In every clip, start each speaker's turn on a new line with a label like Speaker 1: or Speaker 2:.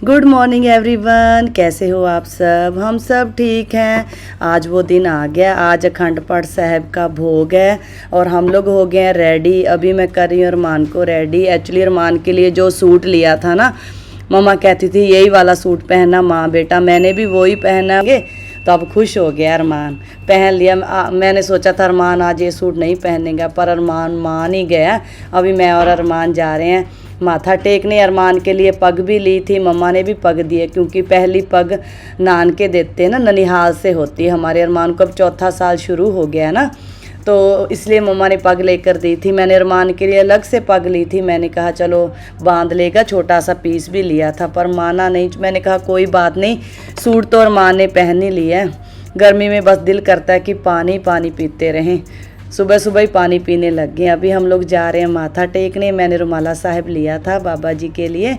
Speaker 1: Good morning everyone, कैसे हो आप सब। हम सब ठीक हैं। आज वो दिन आ गया, आज अखंड पाठ साहब का भोग है और हम लोग हो गए हैं रेडी। अभी मैं कर रही हूँ अरमान को रेडी। एक्चुअली अरमान के लिए जो सूट लिया था ना, मम्मा कहती थी यही वाला सूट पहनना माँ बेटा, मैंने भी वही पहना है। तो अब खुश हो गया अरमान, पहन लिया। मैंने सोचा था अरमान आज ये सूट नहीं पहनेगा, पर अरमान मान ही गया। अभी मैं और अरमान जा रहे हैं माथा टेकने। अरमान के लिए पग भी ली थी, मम्मा ने भी पग दी है, क्योंकि पहली पग नान के देते हैं ना, ननिहाल से होती है। हमारे अरमान को अब चौथा साल शुरू हो गया है ना, तो इसलिए मम्मा ने पग लेकर दी थी। मैंने अरमान के लिए अलग से पग ली थी। मैंने कहा चलो बांध लेगा, छोटा सा पीस भी लिया था, पर माना नहीं। मैंने कहा कोई बात नहीं, सूट तो अरमान ने पहन ही लिया है। गर्मी में बस दिल करता है कि पानी पानी पीते रहें। सुबह सुबह ही पानी पीने लग गए। अभी हम लोग जा रहे हैं माथा टेकने। मैंने रुमाला साहब लिया था बाबा जी के लिए।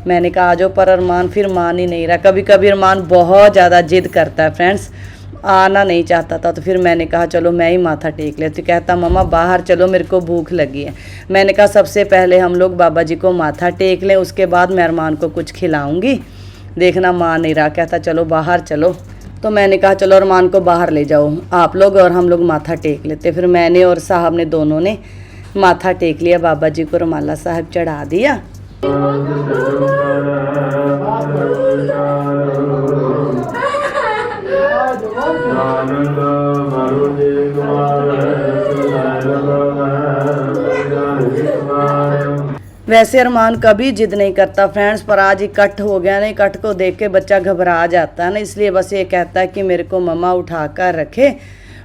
Speaker 1: मैंने कहा आ जाओ, पर अरमान फिर मान ही नहीं रहा। कभी कभी अरमान बहुत ज़्यादा जिद करता है फ्रेंड्स, आना नहीं चाहता था। तो फिर मैंने कहा चलो मैं ही माथा टेक लेती। कहता मम्मा बाहर चलो, मेरे को भूख लगी है। मैंने कहा सबसे पहले हम लोग बाबा जी को माथा टेक लें, उसके बाद मैं अरमान को कुछ खिलाऊंगी। देखना मान नहीं रहा, कहता चलो बाहर चलो। तो मैंने कहा चलो अरमान को बाहर ले जाओ आप लोग और हम लोग माथा टेक लेते। फिर मैंने और साहब ने दोनों ने माथा टेक लिया। बाबा जी को रुमाला साहब चढ़ा दिया। वैसे अरमान कभी जिद नहीं करता फ्रेंड्स, पर आज इकट्ठ हो गया ना, इकट्ठ को देख के बच्चा घबरा जाता है ना, इसलिए बस ये कहता है कि मेरे को मम्मा उठा कर रखे।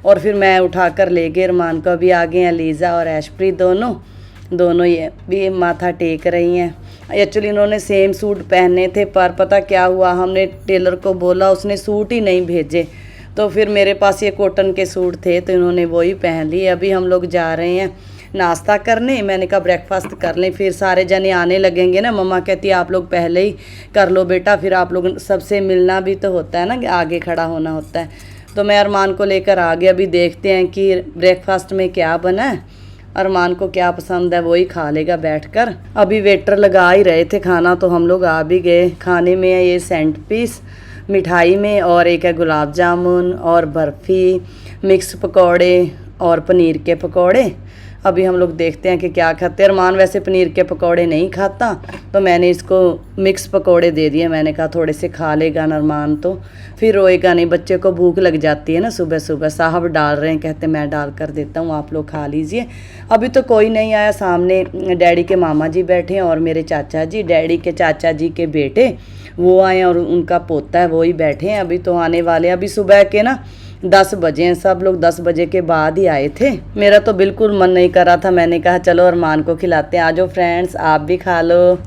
Speaker 1: और फिर मैं उठा कर ले गई अरमान को। अभी आ गए हैं लीज़ा और ऐशप्रीत, दोनों ये भी माथा टेक रही हैं। एक्चुअली इन्होंने सेम सूट पहने थे, पर पता क्या हुआ, हमने टेलर को बोला, उसने सूट ही नहीं भेजे। तो फिर मेरे पास ये कॉटन के सूट थे, तो इन्होंने वही पहन लिए। अभी हम लोग जा रहे हैं नाश्ता करने। मैंने कहा ब्रेकफास्ट कर लें, फिर सारे जने आने लगेंगे ना। मम्मा कहती है आप लोग पहले ही कर लो बेटा, फिर आप लोग सबसे मिलना भी तो होता है ना, कि आगे खड़ा होना होता है। तो मैं अरमान को लेकर आ गया। अभी देखते हैं कि ब्रेकफास्ट में क्या बना है। अरमान को क्या पसंद है वही खा लेगा बैठकर। अभी वेटर लगा ही रहे थे खाना, तो हम लोग आ भी गए। खाने में है ये सेंट पीस, मिठाई में, और एक है गुलाब जामुन और बर्फ़ी, मिक्स पकौड़े और पनीर के पकौड़े। अभी हम लोग देखते हैं कि क्या खाते हैं। अरमान वैसे पनीर के पकौड़े नहीं खाता, तो मैंने इसको मिक्स पकौड़े दे दिए। मैंने कहा थोड़े से खा लेगा ना अरमान, तो फिर रोएगा नहीं। बच्चे को भूख लग जाती है ना सुबह सुबह। साहब डाल रहे हैं, कहते मैं डाल कर देता हूँ, आप लोग खा लीजिए। अभी तो कोई नहीं आया। सामने डैडी के मामा जी बैठे हैं और मेरे चाचा जी, डैडी के चाचा जी के बेटे वो आए और उनका पोता है, वो ही बैठे हैं। अभी तो आने वाले हैं। अभी सुबह के ना 10 बजे हैं, सब लोग 10 बजे के बाद ही आए थे। मेरा तो बिल्कुल मन नहीं कर रहा था। मैंने कहा चलो अरमान को खिलाते हैं, आ जाओ फ्रेंड्स आप भी खा लो।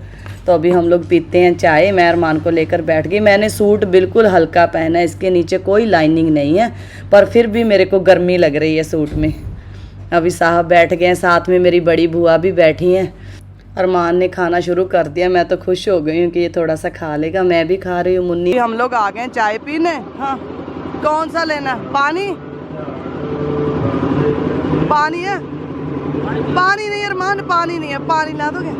Speaker 1: तो अभी हम लोग पीते हैं चाय। मैं अरमान को लेकर बैठ गई। मैंने सूट बिल्कुल हल्का पहना है, इसके नीचे कोई लाइनिंग नहीं है, पर फिर भी मेरे को गर्मी लग रही है सूट में। अभी साहब बैठ गए हैं, साथ में मेरी बड़ी बुआ भी बैठी हैं। अरमान ने खाना शुरू कर दिया। मैं तो खुश हो गई हूँ कि ये थोड़ा सा खा लेगा। मैं भी खा रही हूँ। मुन्नी हम लोग आ गए चाय पीने। हाँ कौन सा लेना, पानी? पानी है? पानी नहीं अरमान, पानी नहीं है। पानी ला दोगे?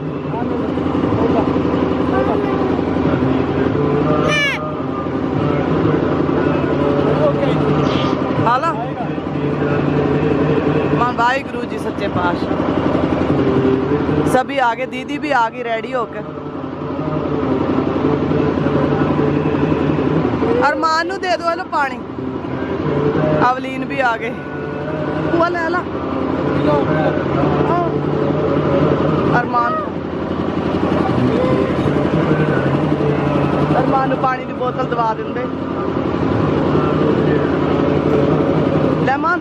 Speaker 1: हाला मान भाई गुरु जी सच्चे पातशाह। सभी आगे, दीदी भी आ गई रेडी होकर। अरमान नू दे दो लो पानी। अवलीन भी आ गए। वो ले ला अरमान नू पानी की बोतल दवा देंगे। ले मान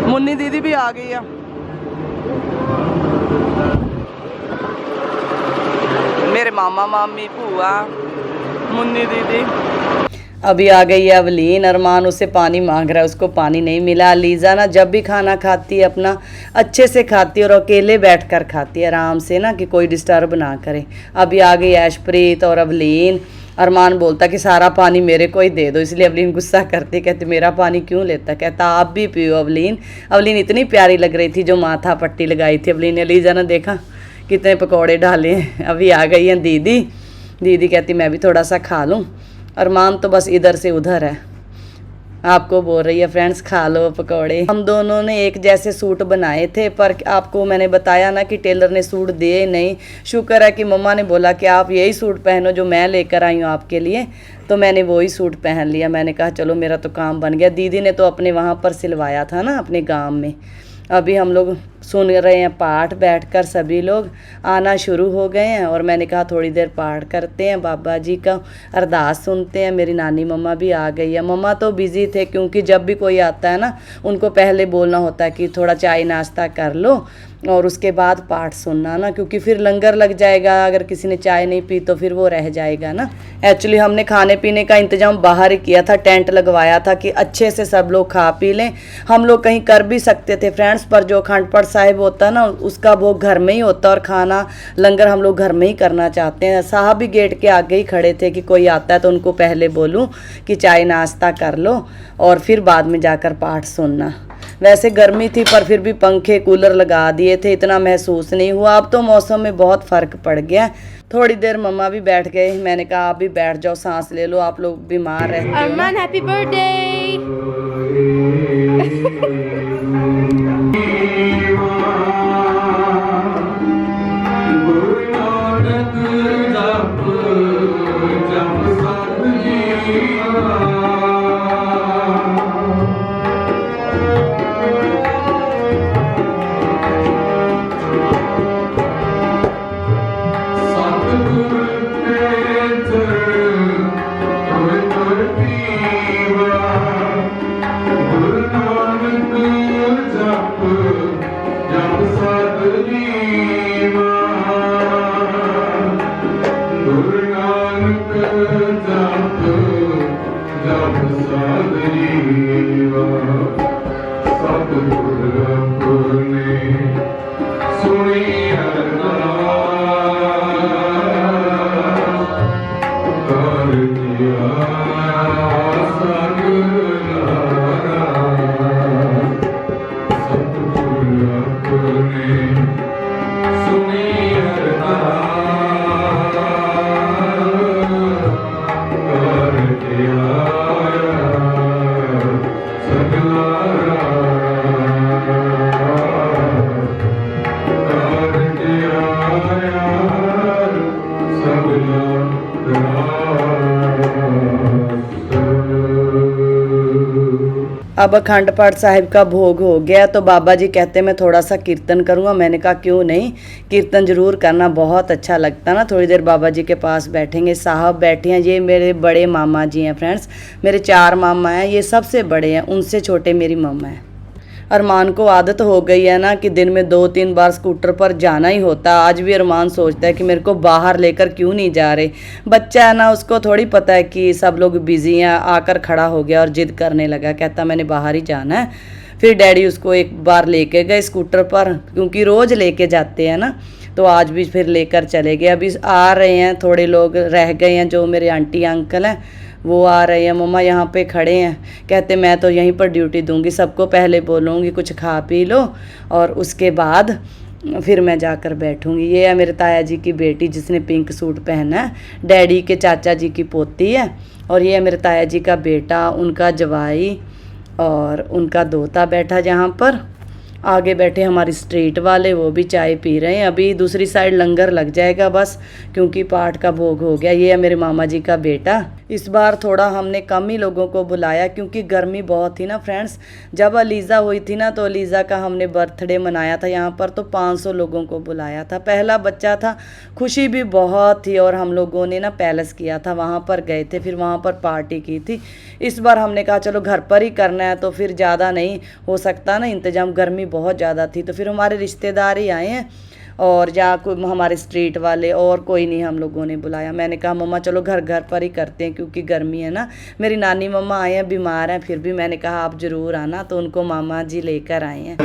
Speaker 1: मुन्नी दीदी भी आ गई है। मेरे मामा मामी भूआ मुन्नी दीदी। अभी आ गई है अवलीन। अरमान उससे पानी मांग रहा है, उसको पानी नहीं मिला। लीज़ा ना जब भी खाना खाती है अपना अच्छे से खाती है और अकेले बैठकर खाती है आराम से ना, कि कोई डिस्टर्ब ना करे। अभी आ गई ऐशप्रीत और अवलीन। अरमान बोलता कि सारा पानी मेरे को ही दे दो, इसलिए अवलीन गुस्सा करती, कहती मेरा पानी क्यों लेता, कहता आप भी पियो अवलीन। अवलीन इतनी प्यारी लग रही थी जो माथा पट्टी लगाई थी अवलीन ने। लीजा ने देखा कितने पकौड़े डाले हैं। अभी आ गई हैं दीदी, दीदी कहती मैं भी थोड़ा सा खा लूँ। अरमान तो बस इधर से उधर है, आपको बोल रही है फ्रेंड्स खा लो पकौड़े। हम दोनों ने एक जैसे सूट बनाए थे, पर आपको मैंने बताया ना कि टेलर ने सूट दिए नहीं। शुक्र है कि मम्मा ने बोला कि आप यही सूट पहनो जो मैं लेकर आई हूँ आपके लिए, तो मैंने वही सूट पहन लिया। मैंने कहा चलो मेरा तो काम बन गया। दीदी ने तो अपने वहाँ पर सिलवाया था ना अपने गाँव में। अभी हम लोग सुन रहे हैं पाठ, बैठकर सभी लोग आना शुरू हो गए हैं। और मैंने कहा थोड़ी देर पाठ करते हैं, बाबा जी का अरदास सुनते हैं। मेरी नानी मम्मा भी आ गई है। मम्मा तो बिज़ी थे क्योंकि जब भी कोई आता है ना उनको पहले बोलना होता है कि थोड़ा चाय नाश्ता कर लो और उसके बाद पाठ सुनना ना, क्योंकि फिर लंगर लग जाएगा। अगर किसी ने चाय नहीं पी तो फिर वो रह जाएगा ना। एक्चुअली हमने खाने पीने का इंतज़ाम बाहर ही किया था, टेंट लगवाया था कि अच्छे से सब लोग खा पी लें। हम लोग कहीं कर भी सकते थे फ्रेंड्स, पर जो अखंड पाठ साहिब होता है ना उसका भोग घर में ही होता है और खाना लंगर हम लोग घर में ही करना चाहते हैं। साहब भी गेट के आगे ही खड़े थे कि कोई आता है तो उनको पहले बोलूं कि चाय नाश्ता कर लो और फिर बाद में जाकर पाठ सुनना। वैसे गर्मी थी पर फिर भी पंखे कूलर लगा दिए थे, इतना महसूस नहीं हुआ। अब तो मौसम में बहुत फ़र्क पड़ गया। थोड़ी देर मम्मा भी बैठ गए, मैंने कहा आप भी बैठ जाओ, सांस ले लो, आप लोग बीमार रहते हो।
Speaker 2: अरमान हैप्पी बर्थडे।
Speaker 1: अब अखंड पाठ साहिब का भोग हो गया तो बाबा जी कहते मैं थोड़ा सा कीर्तन करूँगा। मैंने कहा क्यों नहीं, कीर्तन ज़रूर करना, बहुत अच्छा लगता ना। थोड़ी देर बाबा जी के पास बैठेंगे। साहब बैठे हैं, ये मेरे बड़े मामा जी हैं फ्रेंड्स। मेरे 4 मामा हैं, ये सबसे बड़े हैं, उनसे छोटे मेरी मामा हैं। अरमान को आदत हो गई है ना कि दिन में 2-3 बार स्कूटर पर जाना ही होता। आज भी अरमान सोचता है कि मेरे को बाहर लेकर क्यों नहीं जा रहे। बच्चा है ना, उसको थोड़ी पता है कि सब लोग बिजी हैं। आकर खड़ा हो गया और जिद करने लगा, कहता मैंने बाहर ही जाना है। फिर डैडी उसको एक बार लेके गए स्कूटर पर, क्योंकि रोज़ लेके जाते हैं ना, तो आज भी फिर लेकर चले गए। अभी आ रहे हैं, थोड़े लोग रह गए हैं, जो मेरे आंटी अंकल हैं वो आ रहे हैं। मम्मा यहाँ पे खड़े हैं, कहते मैं तो यहीं पर ड्यूटी दूंगी, सबको पहले बोलूँगी कुछ खा पी लो और उसके बाद फिर मैं जाकर बैठूंगी। ये है मेरे ताया जी की बेटी जिसने पिंक सूट पहना है, डैडी के चाचा जी की पोती है। और ये है मेरे ताया जी का बेटा, उनका जवाई और उनका दोता बैठा जहाँ पर। आगे बैठे हमारी स्ट्रीट वाले, वो भी चाय पी रहे हैं। अभी दूसरी साइड लंगर लग जाएगा बस, क्योंकि पाठ का भोग हो गया। ये है मेरे मामा जी का बेटा। इस बार थोड़ा हमने कम ही लोगों को बुलाया क्योंकि गर्मी बहुत थी ना फ्रेंड्स। जब अलीज़ा हुई थी ना तो अलीज़ा का हमने बर्थडे मनाया था यहाँ पर, तो 500 लोगों को बुलाया था। पहला बच्चा था, खुशी भी बहुत थी। और हम लोगों ने ना पैलेस किया था, वहाँ पर गए थे, फिर वहाँ पर पार्टी की थी। इस बार हमने कहा चलो घर पर ही करना है, तो फिर ज़्यादा नहीं हो सकता ना इंतज़ाम, गर्मी बहुत ज़्यादा थी। तो फिर हमारे रिश्तेदार ही आए हैं और या कोई हमारे स्ट्रीट वाले, और कोई नहीं हम लोगों ने बुलाया। मैंने कहा मम्मा चलो घर पर ही करते हैं क्योंकि गर्मी है ना। मेरी नानी मम्मा आए हैं, बीमार हैं, फिर भी मैंने कहा आप ज़रूर आना, तो उनको मामा जी लेकर आए हैं।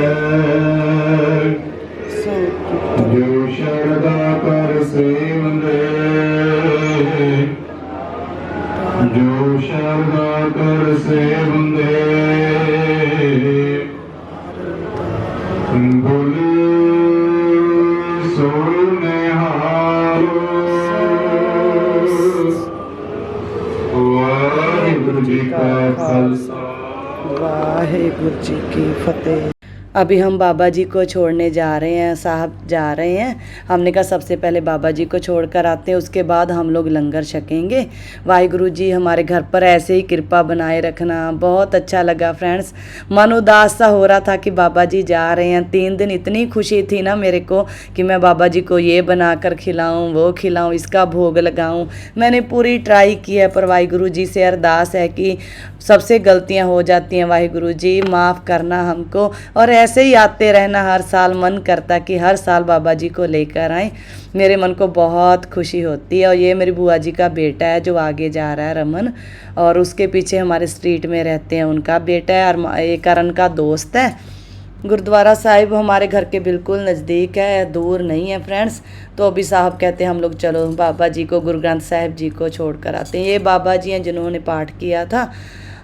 Speaker 2: शरदा कर सेवंदे बोले सोने हारो वाहिगुरु जी का खालसा
Speaker 1: वाहिगुरु जी की फतेह। अभी हम बाबा जी को छोड़ने जा रहे हैं, साहब जा रहे हैं। हमने कहा सबसे पहले बाबा जी को छोड़ कर आते हैं, उसके बाद हम लोग लंगर छकेंगे। वाहिगुरु जी हमारे घर पर ऐसे ही कृपा बनाए रखना। बहुत अच्छा लगा फ्रेंड्स, मन उदास सा हो रहा था कि बाबा जी जा रहे हैं। 3 दिन इतनी खुशी थी ना मेरे को कि मैं बाबा जी को ये बना कर खिलाऊँ, वो खिलाऊँ, इसका भोग लगाऊँ। मैंने पूरी ट्राई की है, पर वाहिगुरु जी से अरदास है कि सबसे गलतियाँ हो जाती हैं, वाहिगुरु जी माफ़ करना हमको, और ऐसे ही आते रहना हर साल। मन करता कि हर साल बाबा जी को लेकर आएँ। मेरे मन को बहुत खुशी होती है। और ये मेरी बुआ जी का बेटा है जो आगे जा रहा है, रमन, और उसके पीछे हमारे स्ट्रीट में रहते हैं उनका बेटा है, और एक करण का दोस्त है। गुरुद्वारा साहिब हमारे घर के बिल्कुल नज़दीक है, दूर नहीं है फ्रेंड्स। तो अभी साहब कहते हैं हम लोग चलो बाबा जी को, गुरु ग्रंथ साहिब जी को छोड़ कर आते हैं। ये बाबा जी हैं जिन्होंने पाठ किया था।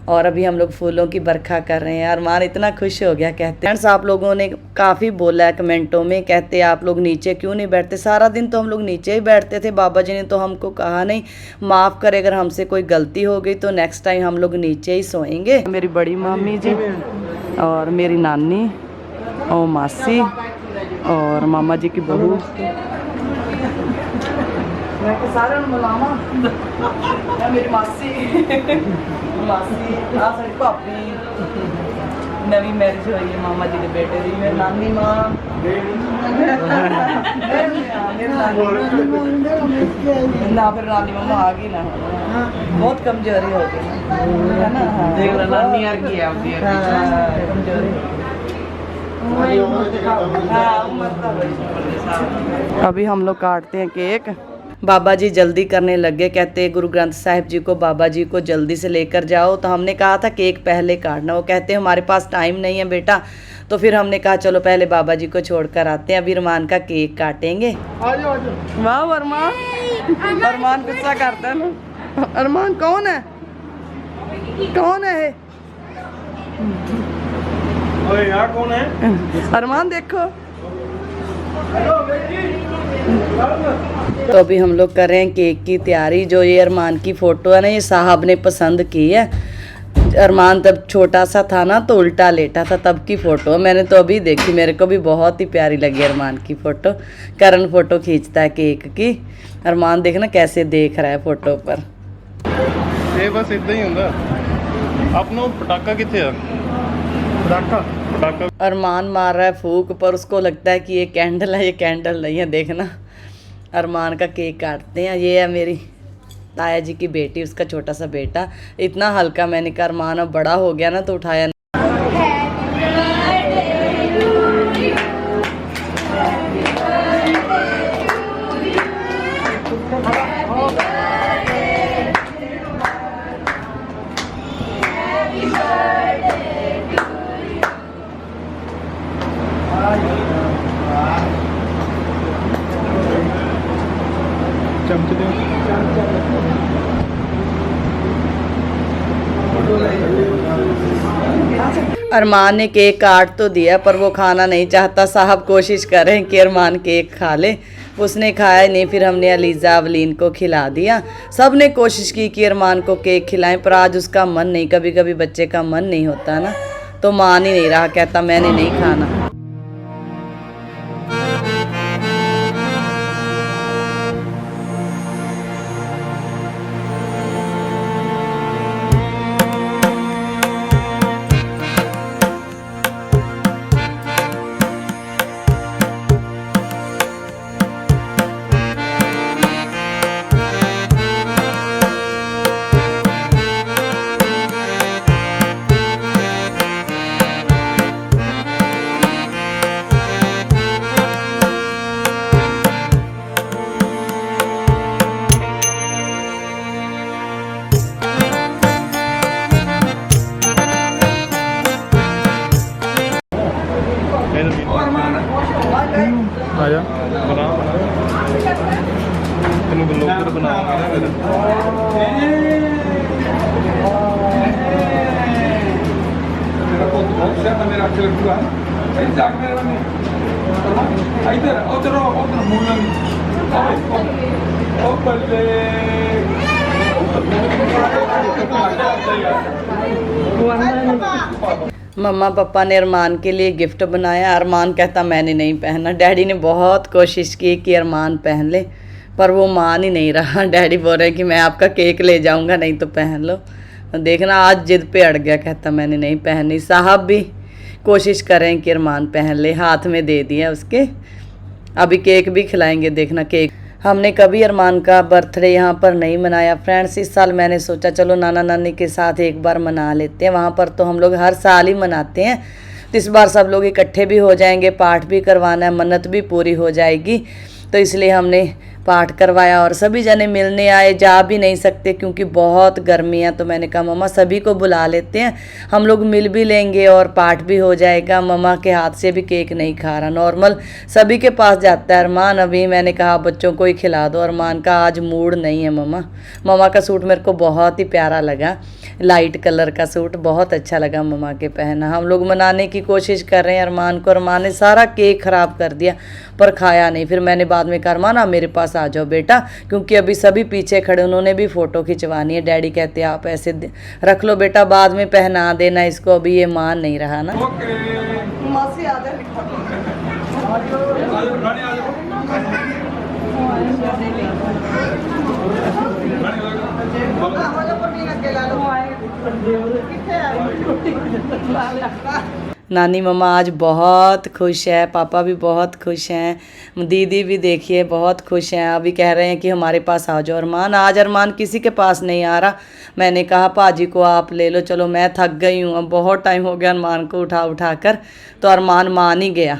Speaker 1: और अभी हम लोग फूलों की बरखा कर रहे हैं। अरमान इतना खुश हो गया। कहते हैं आप लोगों ने काफ़ी बोला है कमेंटों में, कहते आप लोग नीचे क्यों नहीं बैठते। सारा दिन तो हम लोग नीचे ही बैठते थे, बाबा जी ने तो हमको कहा नहीं। माफ़ करे अगर हमसे कोई गलती हो गई तो नेक्स्ट टाइम हम लोग नीचे ही सोएंगे। मेरी बड़ी मामी जी और मेरी नानी और मासी और मामा जी की बहू, मैं तो सारे बुलावा, मेरी मासी मासी आ सारी भाभी, नवी मैरिज हुई है मामा जी के बेटे की, मेरी नानी माँ ना, फिर नानी मामा आ गई ना, बहुत कमजोरी हो गई है ना। देख लो नानी यार की कमजोरी। अभी हम लोग काटते हैं केक। बाबा जी जल्दी करने लगे, कहते गुरु ग्रंथ साहिब जी को बाबा जी को जल्दी से लेकर जाओ। तो हमने कहा था केक पहले काटना, वो कहते हमारे पास टाइम नहीं है बेटा। तो फिर हमने कहा चलो पहले बाबा जी को छोड़ कर आते हैं, अभी अरमान का केक काटेंगे। वाह अरमान, अरमान गुस्सा करता है ना। अरमान कौन है, कौन है
Speaker 2: यार, कौन है
Speaker 1: अरमान देखो। तो अभी हम लोग कर रहे हैं केक की तैयारी। जो ये अरमान की फ़ोटो है ना, ये साहब ने पसंद की है। अरमान तब छोटा सा था ना तो उल्टा लेटा था, तब की फ़ोटो मैंने तो अभी देखी, मेरे को भी बहुत ही प्यारी लगी अरमान की फ़ोटो। करण फ़ोटो खींचता है केक की, अरमान देखना कैसे देख रहा है फ़ोटो पर।
Speaker 2: ये बस इतना ही होगा। अपना पटाखा कितने है, पटाखा
Speaker 1: अरमान मार रहा है फूक, पर उसको लगता है कि ये कैंडल है, ये कैंडल नहीं है। देखना अरमान का केक काटते हैं। ये है मेरी ताया जी की बेटी, उसका छोटा सा बेटा। इतना हल्का, मैंने कहा अरमान अब बड़ा हो गया ना तो उठाया नहीं। अरमान ने केक काट तो दिया पर वो खाना नहीं चाहता। साहब कोशिश कर रहे हैं कि अरमान केक खा ले, उसने खाया नहीं। फिर हमने अलीज़ा अवलीन को खिला दिया। सब ने कोशिश की कि अरमान को केक खिलाएं, पर आज उसका मन नहीं। कभी कभी बच्चे का मन नहीं होता ना, तो मान ही नहीं रहा, कहता मैंने नहीं खाना।
Speaker 2: आजा बना तेन ब्लॉगर बनाऊंगा ना।
Speaker 3: मेरा अच्छा लगता है सही जाग मेरे बने इधर उधर मुंह ओ बल्ले
Speaker 1: मम्मा पापा ने अरमान के लिए गिफ्ट बनाया। अरमान कहता मैंने नहीं पहनना। डैडी ने बहुत कोशिश की कि अरमान पहन ले, पर वो मान ही नहीं रहा। डैडी बोल रहे कि मैं आपका केक ले जाऊंगा, नहीं तो पहन लो। देखना आज जिद पे अड़ गया, कहता मैंने नहीं पहननी। साहब भी कोशिश करें कि अरमान पहन ले, हाथ में दे दिया उसके। अभी केक भी खिलाएंगे, देखना केक। हमने कभी अरमान का बर्थडे यहाँ पर नहीं मनाया फ्रेंड्स। इस साल मैंने सोचा चलो नाना नानी के साथ एक बार मना लेते हैं। वहाँ पर तो हम लोग हर साल ही मनाते हैं, तो इस बार सब लोग इकट्ठे भी हो जाएंगे, पाठ भी करवाना है, मन्नत भी पूरी हो जाएगी। तो इसलिए हमने पाठ करवाया और सभी जने मिलने आए। जा भी नहीं सकते क्योंकि बहुत गर्मी है, तो मैंने कहा मम्मा सभी को बुला लेते हैं, हम लोग मिल भी लेंगे और पाठ भी हो जाएगा। मम्मा के हाथ से भी केक नहीं खा रहा, नॉर्मल सभी के पास जाता है। अरमान अभी मैंने कहा बच्चों को ही खिला दो। अरमान का आज मूड नहीं है। मम्मा का सूट मेरे को बहुत ही प्यारा लगा, लाइट कलर का सूट बहुत अच्छा लगा मम्मा के पहना। हम लोग मनाने की कोशिश कर रहे हैं अरमान को। अरमान ने सारा केक ख़राब कर दिया पर खाया नहीं। फिर मैंने बाद में कहा अरमान आप मेरे पास आ जाओ बेटा, क्योंकि अभी सभी पीछे खड़े, उन्होंने भी फ़ोटो खिंचवानी है। डैडी कहते आप ऐसे रख लो बेटा, बाद में पहना देना इसको, अभी ये मान नहीं रहा ना। मासी आ जाए। नानी मम्मा आज बहुत खुश है, पापा भी बहुत खुश हैं, दीदी भी देखिए बहुत खुश हैं। अभी कह रहे हैं कि हमारे पास आ जाओ अरमान। आज अरमान किसी के पास नहीं आ रहा। मैंने कहा पाजी को आप ले लो, चलो मैं थक गई हूँ, अब बहुत टाइम हो गया अरमान को उठा उठा कर, तो अरमान मान ही गया।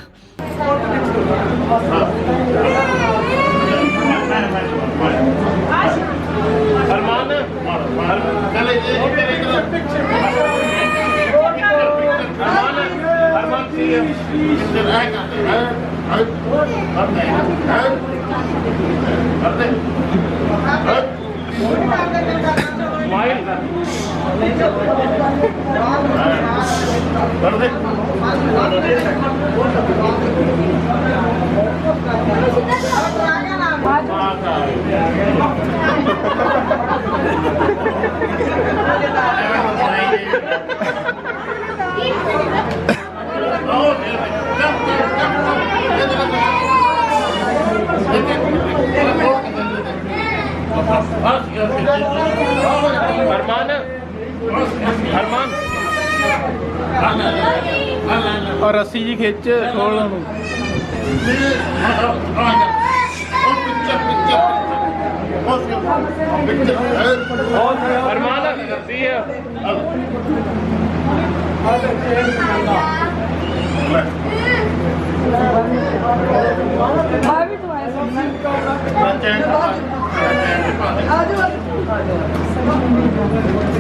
Speaker 2: और रस्सी जी खिंच खोल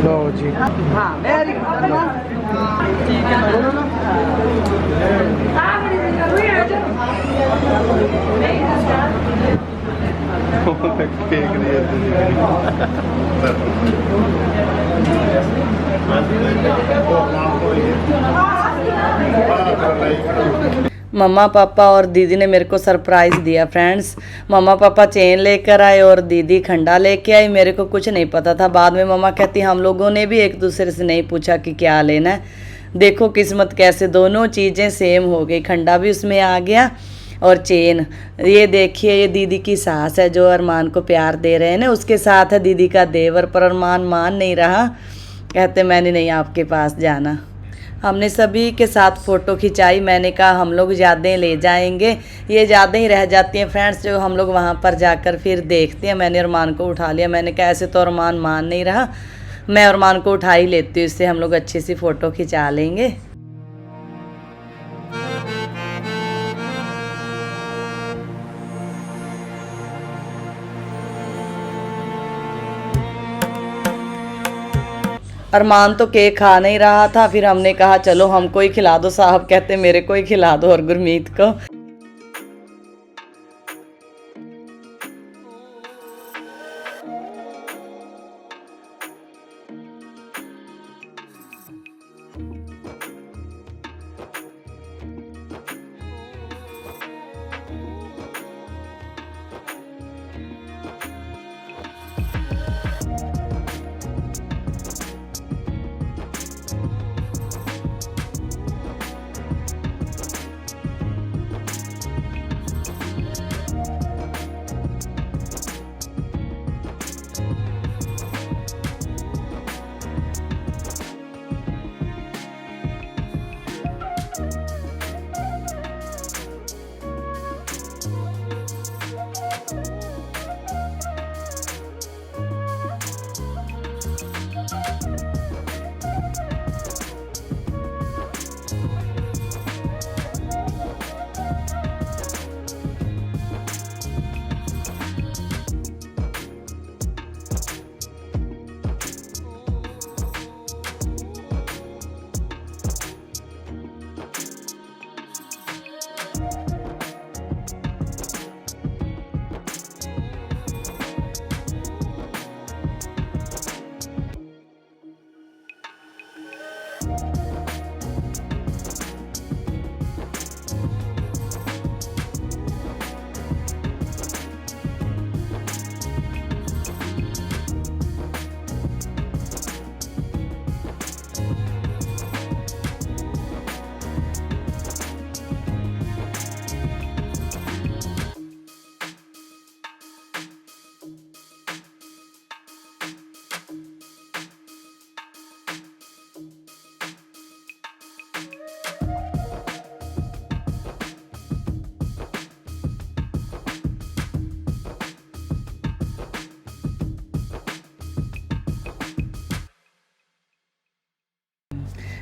Speaker 2: लो जी। हाँ वेरी मम्मा पापा और दीदी ने मेरे को सरप्राइज़ दिया फ्रेंड्स। मम्मा पापा चेन लेकर आए और दीदी खंडा लेके आई। मेरे को कुछ नहीं पता था। बाद में मम्मा कहती हम लोगों ने भी एक दूसरे से नहीं पूछा कि क्या लेना है। देखो किस्मत कैसे दोनों चीज़ें सेम हो गई, खंडा भी उसमें आ गया और चेन। ये देखिए ये दीदी की सास है जो अरमान को प्यार दे रहे हैं ना, उसके साथ है दीदी का देवर। पर अरमान मान नहीं रहा, कहते मैंने नहीं आपके पास जाना। हमने सभी के साथ फ़ोटो खिंचाई। मैंने कहा हम लोग यादें ले जाएंगे, ये यादें ही रह जाती हैं फ्रेंड्स जो हम लोग वहाँ पर जाकर फिर देखते हैं। मैंने अरमान को उठा लिया। मैंने कहा ऐसे तो अरमान मान नहीं रहा, मैं अरमान को उठा ही लेती हूँ, इससे हम लोग अच्छी सी फ़ोटो खिंचा लेंगे। अरमान तो केक खा नहीं रहा था। फिर हमने कहा चलो हमको ही खिला दो। साहब कहते मेरे को ही खिला दो और गुरमीत को।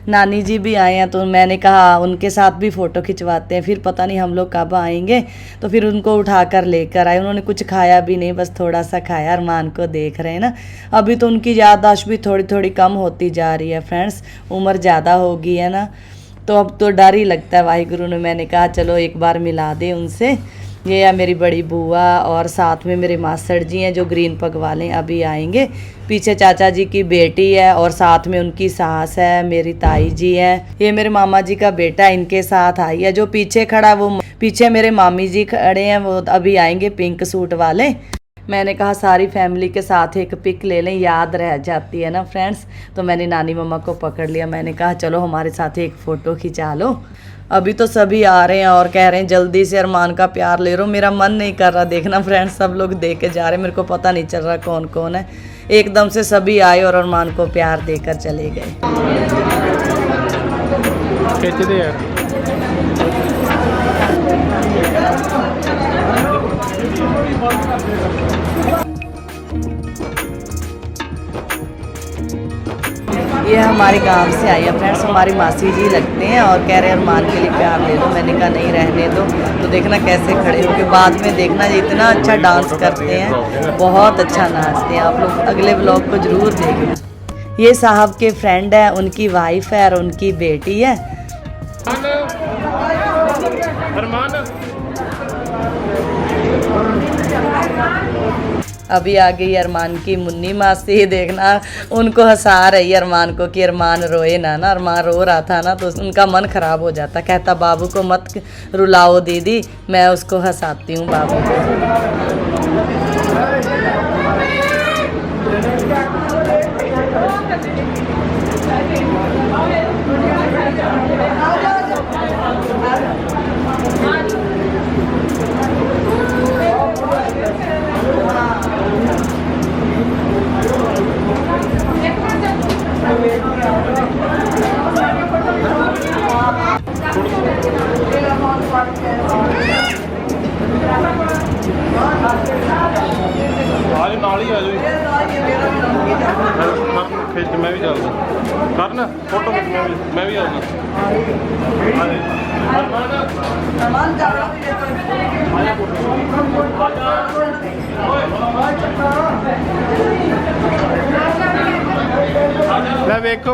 Speaker 2: नानी जी भी आए हैं, तो मैंने कहा उनके साथ भी फ़ोटो खिंचवाते हैं। फिर पता नहीं हम लोग कब आएंगे, तो फिर उनको उठा कर लेकर आए। उन्होंने कुछ खाया भी नहीं, बस थोड़ा सा खाया। अरमान को देख रहे हैं ना, अभी तो उनकी याददाश्त भी थोड़ी थोड़ी कम होती जा रही है फ्रेंड्स, उम्र ज़्यादा हो गई है ना, तो अब तो डर ही लगता है। वाहिगुरु ने, मैंने कहा चलो एक बार मिला दे उनसे। ये है मेरी बड़ी बुआ और साथ में मेरे मासड़ जी हैं जो ग्रीन पग वाले, अभी आएंगे। पीछे चाचा जी की बेटी है और साथ में उनकी सास है, मेरी ताई जी है। ये मेरे मामा जी का बेटा इनके साथ आई है। जो पीछे खड़ा वो पीछे मेरे मामी जी खड़े हैं, वो अभी आएंगे पिंक सूट वाले। मैंने कहा सारी फैमिली के साथ एक पिक ले लें, याद रह जाती है ना फ्रेंड्स। तो मैंने नानी मम्मा को पकड़ लिया, मैंने कहा चलो हमारे साथ एक फ़ोटो खिंचा लो। अभी तो सभी आ रहे हैं और कह रहे हैं जल्दी से अरमान का प्यार ले लो। मेरा मन नहीं कर रहा देखना फ्रेंड्स, सब लोग देख के जा रहे हैं, मेरे को पता नहीं चल रहा कौन कौन है। एकदम से सभी आए और अरमान को प्यार देकर चले गए। ये हमारे गांव से आई है फ्रेंड्स, हमारी मासी जी लगते हैं और कह रहे हैं अरमान के लिए प्यार ले लो। मैंने कहा नहीं रहने दो। तो देखना कैसे खड़े होके, बाद में देखना ये इतना अच्छा डांस करते हैं, बहुत अच्छा नाचते हैं। आप लोग अगले ब्लॉग को ज़रूर देखना। ये साहब के फ्रेंड है, उनकी वाइफ है और उनकी बेटी है। अभी आ गई अरमान की मुन्नी मासी, देखना उनको हंसा रही है अरमान को कि अरमान रोए ना। अरमान रो रहा था ना, तो उनका मन ख़राब हो जाता। कहता बाबू को मत रुलाओ दीदी, मैं उसको हंसाती हूँ बाबू को।
Speaker 4: ਨਾਲ ਹੀ ਆ ਜਾਓ ਖਿੱਚ ਮੈਂ ਵੀ ਚੱਲਦਾ ਕਰਨ ਫੋਟੋ ਮੈਂ ਵੀ ਆਉਣਾ
Speaker 1: अरमान जा
Speaker 4: ਲੈ ਵੇਖੋ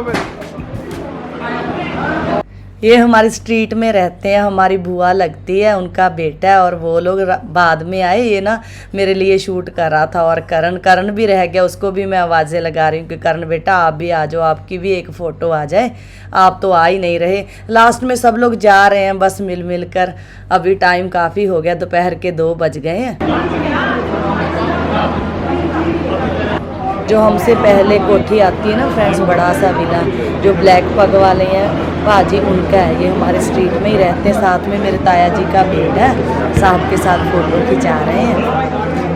Speaker 2: ये हमारी स्ट्रीट में रहते हैं, हमारी बुआ लगती है, उनका बेटा है। और वो लोग बाद में आए, ये ना मेरे लिए शूट कर रहा था। और करण भी रह गया, उसको भी मैं आवाज़ें लगा रही हूँ कि करण बेटा आप भी आ जाओ, आपकी भी एक फ़ोटो आ जाए। आप तो आ ही नहीं रहे। लास्ट में सब लोग जा रहे हैं बस मिल मिल कर। अभी टाइम काफ़ी हो गया, दोपहर के 2 बज गए हैं। जो हमसे पहले कोठी आती है ना फ्रेंड्स, बड़ा सा विला, जो ब्लैक पग वाले हैं भाजी, उनका है। ये हमारे स्ट्रीट में ही रहते हैं। साथ में मेरे ताया जी का बेटा है, साहब के साथ फ़ोटो खिंचा रहे हैं।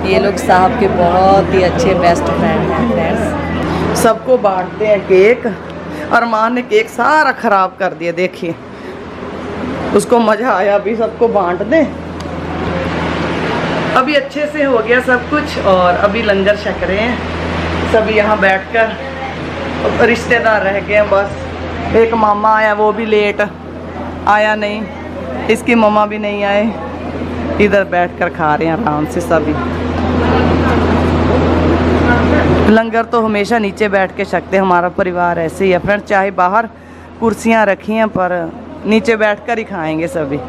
Speaker 2: ये लोग साहब के बहुत ही अच्छे बेस्ट फ्रेंड हैं फ्रेंड्स।
Speaker 1: सबको बांटते हैं केक। अरमान ने केक सारा ख़राब कर दिया, देखिए उसको मज़ा आया। अभी सबको बांट दें। अभी अच्छे से हो गया सब कुछ और अभी लंगर छक रहे हैं सभी यहाँ बैठकर। रिश्तेदार रह गए हैं बस। एक मामा आया, वो भी लेट आया नहीं, इसकी मम्मा भी नहीं आए। इधर बैठकर खा रहे हैं आराम से सभी। लंगर तो हमेशा नीचे बैठ के छकते हैं, हमारा परिवार ऐसे ही है फ्रेंड। चाहे बाहर कुर्सियाँ रखी हैं पर नीचे बैठकर ही खाएंगे सभी।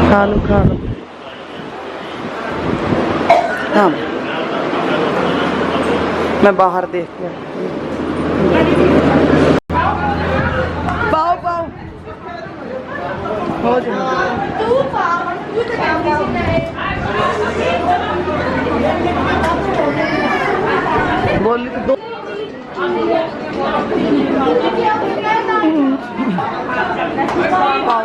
Speaker 1: खा लो खा लो। हाँ मैं बाहर देख के पाओ पाओ हो बोल दो। पाओ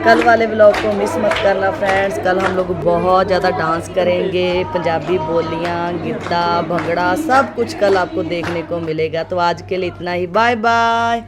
Speaker 2: कल वाले ब्लॉग को मिस मत करना फ्रेंड्स। कल हम लोग बहुत ज़्यादा डांस करेंगे, पंजाबी बोलियाँ, गिद्दा, भंगड़ा, सब कुछ कल आपको देखने को मिलेगा। तो आज के लिए इतना ही, बाय बाय।